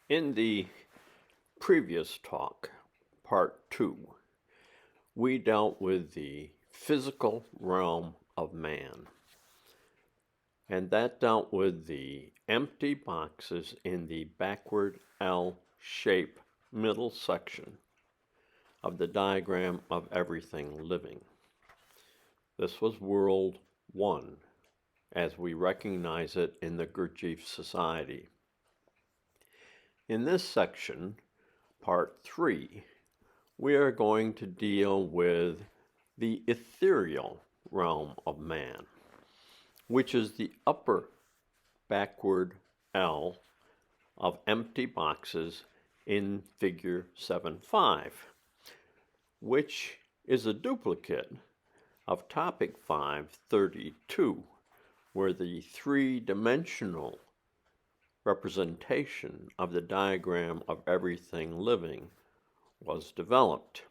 In the previous talk, part 2, we dealt with the physical realm of man, and that dealt with the empty boxes in the backward L-shape middle section of the diagram of everything living. This was World 1, as we recognize it in the Gurdjieff Society. In this section, part 3, we are going to deal with the ethereal realm of man, which is the upper backward L of empty boxes in figure 7.5, which is a duplicate of topic 5.32, where the three-dimensional representation of the diagram of everything living was developed.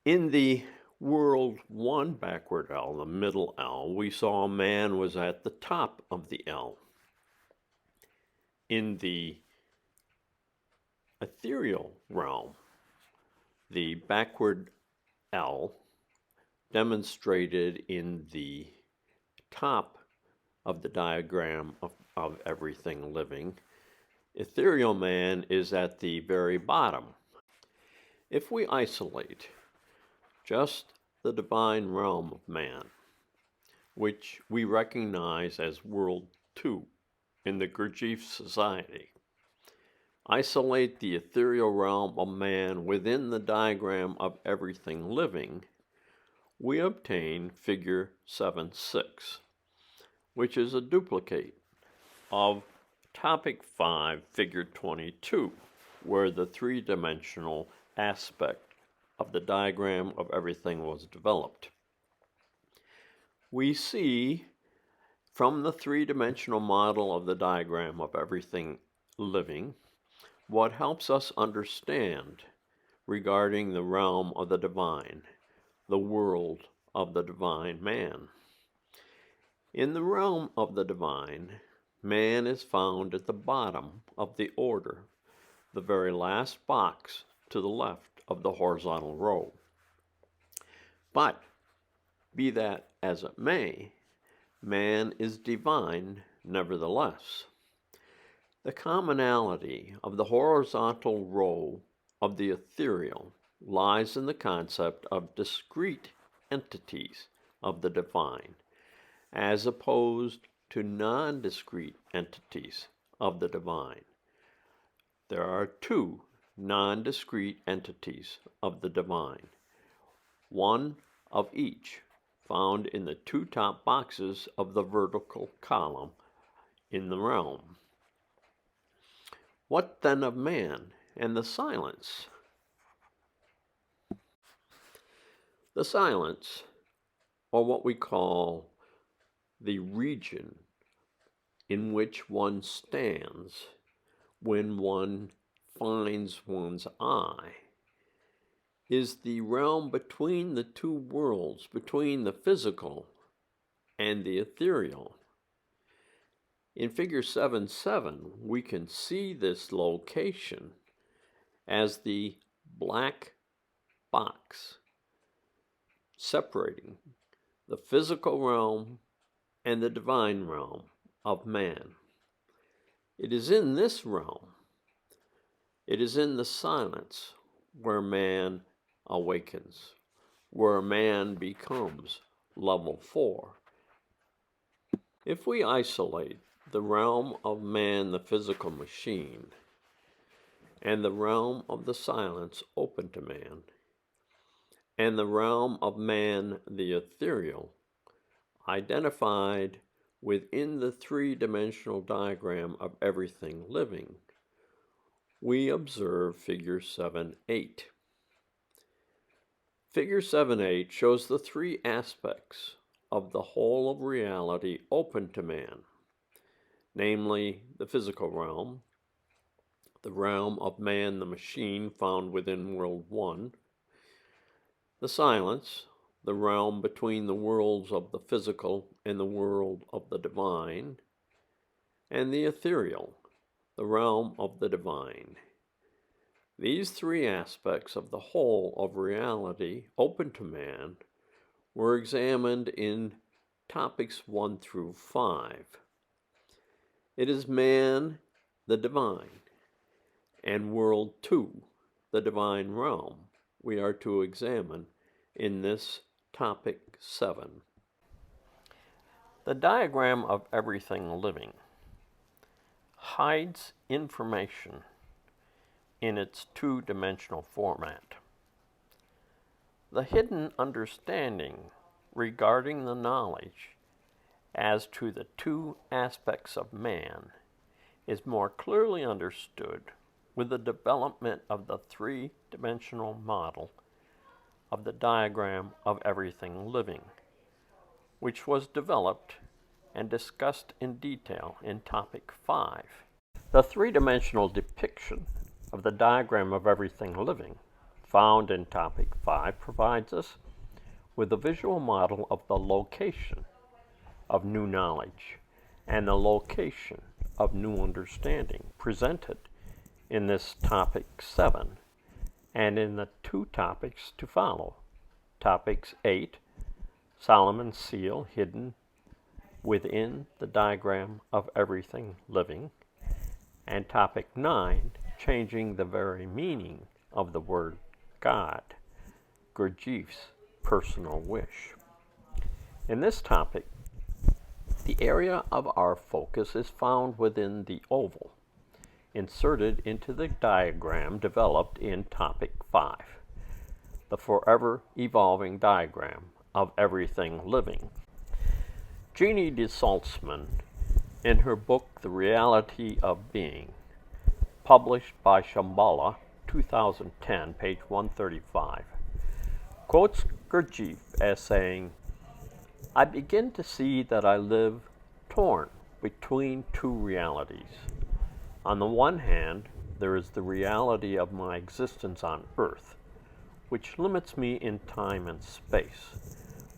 In the World 1 backward L, the middle L, we saw man was at the top of the L. In the ethereal realm, the backward L demonstrated in the top of the diagram of everything living. Ethereal man is at the very bottom. If we isolate just the divine realm of man, which we recognize as World 2 in the Gurdjieff Society, isolate the ethereal realm of man within the diagram of everything living, we obtain figure 7.6, which is a duplicate of topic 5, figure 22, where the three-dimensional aspect of the diagram of everything was developed. We see from the three-dimensional model of the diagram of everything living what helps us understand regarding the realm of the divine, the world of the divine man. In the realm of the divine, man is found at the bottom of the order, the very last box to the left of the horizontal row. But, be that as it may, man is divine nevertheless. The commonality of the horizontal row of the ethereal lies in the concept of discrete entities of the divine, as opposed to non-discrete entities of the divine. There are two non-discrete entities of the divine, one of each found in the two top boxes of the vertical column in the realm. What then of man and the silence? The silence, or what we call the region in which one stands when one finds one's eye, is the realm between the two worlds, between the physical and the ethereal. In figure 7.7, we can see this location as the black box separating the physical realm and the divine realm of man. It is in this realm, it is in the silence where man awakens, where man becomes level 4. If we isolate the realm of man, the physical machine, and the realm of the silence open to man, and the realm of man, the ethereal, identified within the three-dimensional diagram of everything living, we observe figure 7.8. Figure 7.8 shows the three aspects of the whole of reality open to man, namely the physical realm, the realm of man, the machine found within World 1, the silence, the realm between the worlds of the physical and the world of the divine, and the ethereal, the realm of the divine. These three aspects of the whole of reality open to man were examined in topics 1 through 5. It is man, the divine, and world 2, the divine realm, we are to examine in this topic 7. The diagram of everything living hides information in its two-dimensional format. The hidden understanding regarding the knowledge as to the two aspects of man is more clearly understood with the development of the three-dimensional model of the diagram of everything living, which was developed and discussed in detail in topic 5. The three-dimensional depiction of the diagram of everything living found in topic 5 provides us with a visual model of the location of new knowledge and the location of new understanding presented in this topic 7 and in the two topics to follow. Topics 8, Solomon's seal hidden within the diagram of everything living, and topic 9, changing the very meaning of the word God, Gurdjieff's personal wish. In this topic, the area of our focus is found within the oval, inserted into the diagram developed in topic 5, the forever evolving diagram of everything living. Jeannie de Saltzman, in her book The Reality of Being, published by Shambhala, 2010, page 135, quotes Gurdjieff as saying, "I begin to see that I live torn between two realities. On the one hand, there is the reality of my existence on Earth, which limits me in time and space,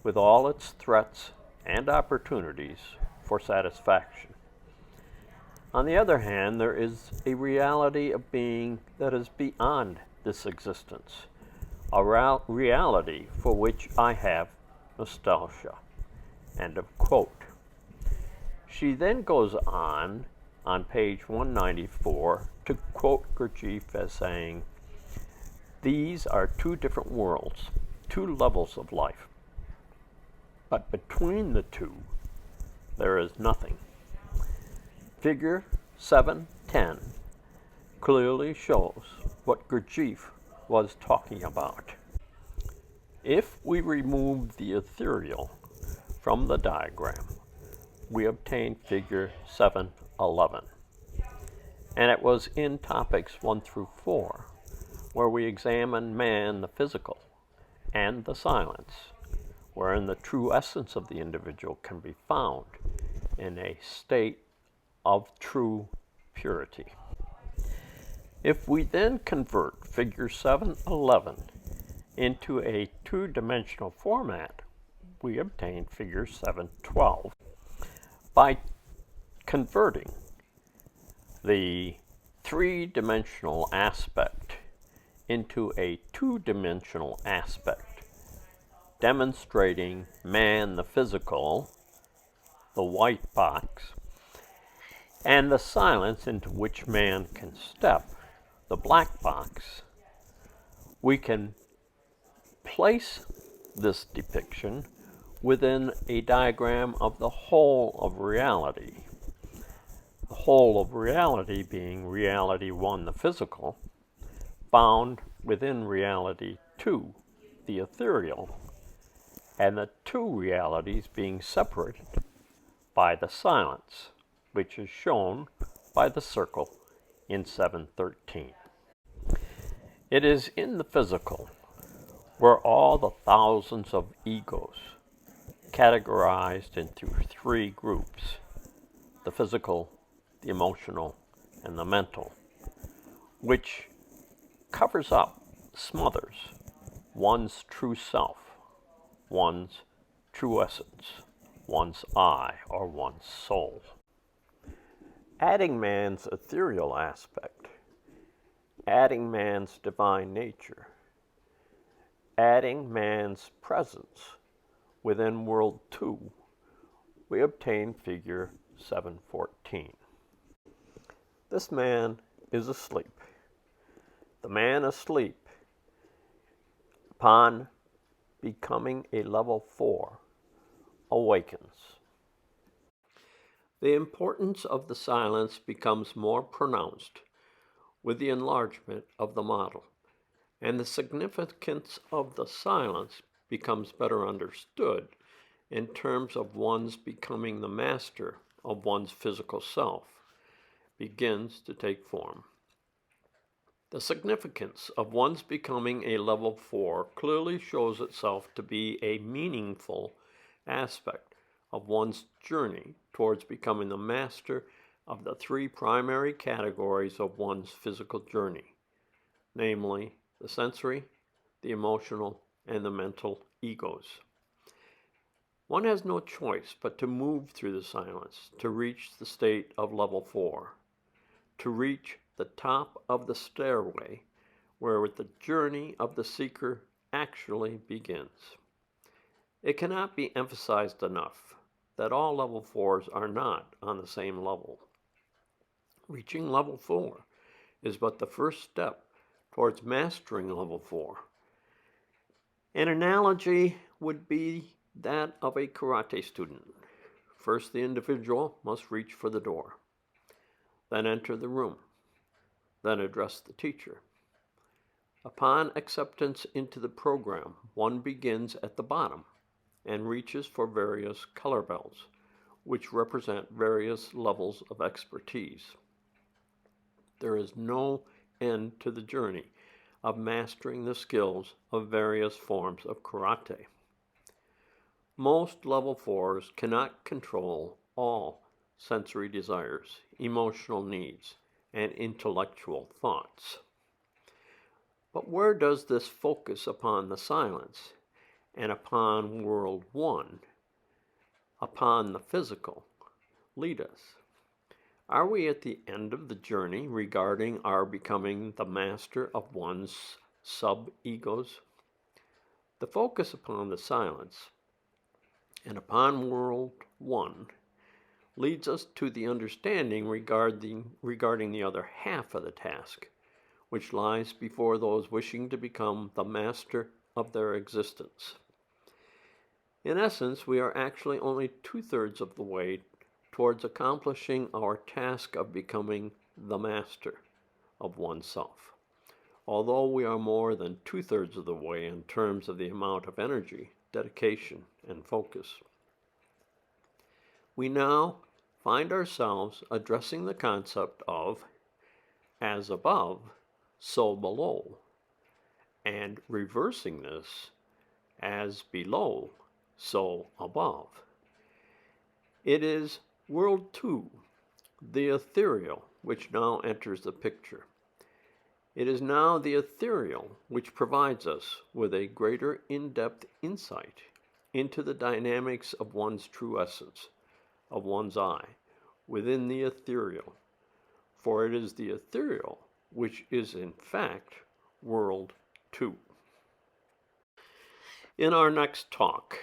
with all its threats and opportunities for satisfaction. On the other hand, there is a reality of being that is beyond this existence, a reality for which I have nostalgia." End of quote. She then goes on page 194, to quote Gurdjieff as saying, "These are two different worlds, two levels of life. But between the two, there is nothing." Figure 710 clearly shows what Gurdjieff was talking about. If we remove the ethereal from the diagram, we obtain figure 711. And it was in topics 1 through 4 where we examined man, the physical, and the silence, wherein the true essence of the individual can be found in a state of true purity. If we then convert figure 711 into a two-dimensional format, we obtain figure 712. By converting the three-dimensional aspect into a two-dimensional aspect, demonstrating man, the physical, the white box, and the silence into which man can step, the black box, we can place this depiction within a diagram of the whole of reality. The whole of reality being reality 1, the physical, found within reality 2, the ethereal, and the two realities being separated by the silence, which is shown by the circle in 713. It is in the physical where all the thousands of egos, categorized into three groups, the physical, the emotional, and the mental, which covers up, smothers one's true self, one's true essence, one's I, or one's soul. Adding man's ethereal aspect, adding man's divine nature, adding man's presence within World 2, we obtain figure 714. This man is asleep. The man asleep, upon becoming a level 4, awakens. The importance of the silence becomes more pronounced with the enlargement of the model, and the significance of the silence becomes better understood in terms of one's becoming the master of one's physical self begins to take form. The significance of one's becoming a level 4 clearly shows itself to be a meaningful aspect of one's journey towards becoming the master of the 3 primary categories of one's physical journey, namely the sensory, the emotional, and the mental egos. One has no choice but to move through the silence to reach the state of level 4, to reach the top of the stairway where the journey of the seeker actually begins. It cannot be emphasized enough that all level 4s are not on the same level. Reaching level 4 is but the first step towards mastering level 4. An analogy would be that of a karate student. First, the individual must reach for the door, then enter the room, then address the teacher. Upon acceptance into the program, one begins at the bottom and reaches for various color bells, which represent various levels of expertise. There is no end to the journey of mastering the skills of various forms of karate. Most level 4s cannot control all sensory desires, emotional needs, and intellectual thoughts. But where does this focus upon the silence and upon World 1, upon the physical, lead us? Are we at the end of the journey regarding our becoming the master of one's sub-egos? The focus upon the silence and upon World 1 leads us to the understanding regarding the other half of the task, which lies before those wishing to become the master of their existence. In essence, we are actually only 2/3 of the way towards accomplishing our task of becoming the master of oneself, although we are more than 2/3 of the way in terms of the amount of energy, dedication, and focus. We now find ourselves addressing the concept of as above, so below, and reversing this as below, so above. It is World 2, the ethereal, which now enters the picture. It is now the ethereal which provides us with a greater in-depth insight into the dynamics of one's true essence, of one's I, within the ethereal. For it is the ethereal which is in fact World 2. In our next talk,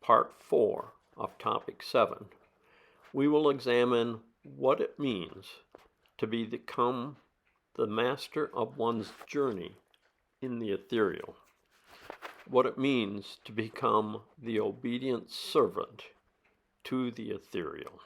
part 4 of topic 7, we will examine what it means to become the master of one's journey in the ethereal, what it means to become the obedient servant to the ethereal.